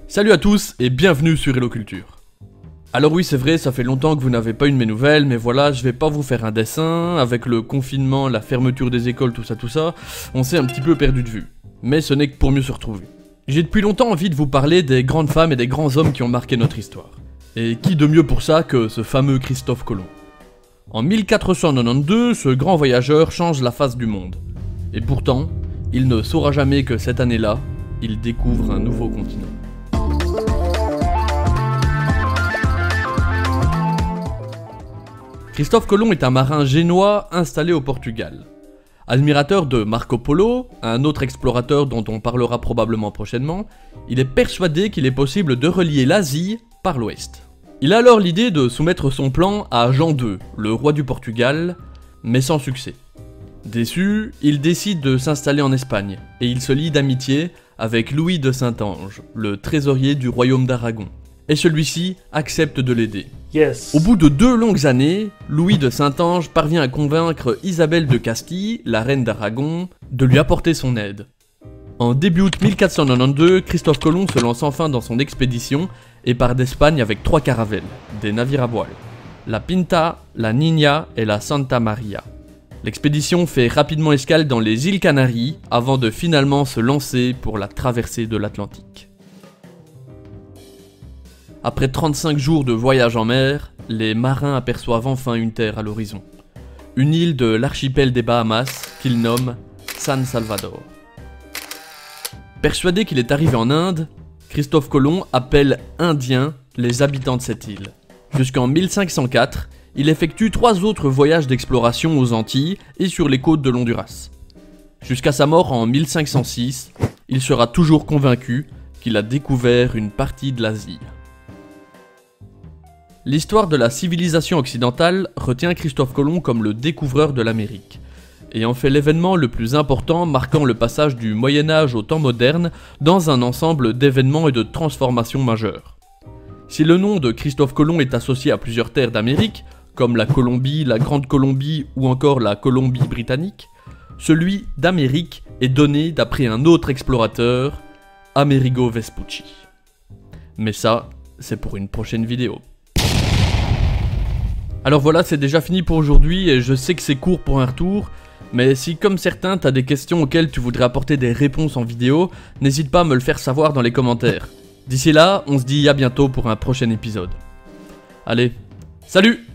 Salut à tous et bienvenue sur Hello Culture. Alors oui c'est vrai, ça fait longtemps que vous n'avez pas eu de mes nouvelles, mais voilà, je vais pas vous faire un dessin, avec le confinement, la fermeture des écoles, tout ça, on s'est un petit peu perdu de vue. Mais ce n'est que pour mieux se retrouver. J'ai depuis longtemps envie de vous parler des grandes femmes et des grands hommes qui ont marqué notre histoire. Et qui de mieux pour ça que ce fameux Christophe Colomb. En 1492, ce grand voyageur change la face du monde. Et pourtant, il ne saura jamais que cette année-là, il découvre un nouveau continent. Christophe Colomb est un marin génois installé au Portugal. Admirateur de Marco Polo, un autre explorateur dont on parlera probablement prochainement, il est persuadé qu'il est possible de relier l'Asie par l'ouest. Il a alors l'idée de soumettre son plan à Jean II, le roi du Portugal, mais sans succès. Déçu, il décide de s'installer en Espagne, et il se lie d'amitié avec Louis de Saint-Ange, le trésorier du royaume d'Aragon. Et celui-ci accepte de l'aider. Yes. Au bout de 2 longues années, Louis de Saint-Ange parvient à convaincre Isabelle de Castille, la reine d'Aragon, de lui apporter son aide. En début août 1492, Christophe Colomb se lance enfin dans son expédition et part d'Espagne avec 3 caravelles, des navires à voile. La Pinta, la Niña et la Santa Maria. L'expédition fait rapidement escale dans les îles Canaries avant de finalement se lancer pour la traversée de l'Atlantique. Après 35 jours de voyage en mer, les marins aperçoivent enfin une terre à l'horizon. Une île de l'archipel des Bahamas qu'ils nomment San Salvador. Persuadé qu'il est arrivé en Inde, Christophe Colomb appelle Indiens les habitants de cette île. Jusqu'en 1504, il effectue 3 autres voyages d'exploration aux Antilles et sur les côtes de l'Honduras. Jusqu'à sa mort en 1506, il sera toujours convaincu qu'il a découvert une partie de l'Asie. L'histoire de la civilisation occidentale retient Christophe Colomb comme le découvreur de l'Amérique, et en fait l'événement le plus important marquant le passage du Moyen-Âge au temps moderne dans un ensemble d'événements et de transformations majeures. Si le nom de Christophe Colomb est associé à plusieurs terres d'Amérique, comme la Colombie, la Grande Colombie ou encore la Colombie-Britannique, celui d'Amérique est donné d'après un autre explorateur, Amerigo Vespucci. Mais ça, c'est pour une prochaine vidéo. Alors voilà, c'est déjà fini pour aujourd'hui et je sais que c'est court pour un retour, mais si comme certains t'as des questions auxquelles tu voudrais apporter des réponses en vidéo, n'hésite pas à me le faire savoir dans les commentaires. D'ici là, on se dit à bientôt pour un prochain épisode. Allez, salut!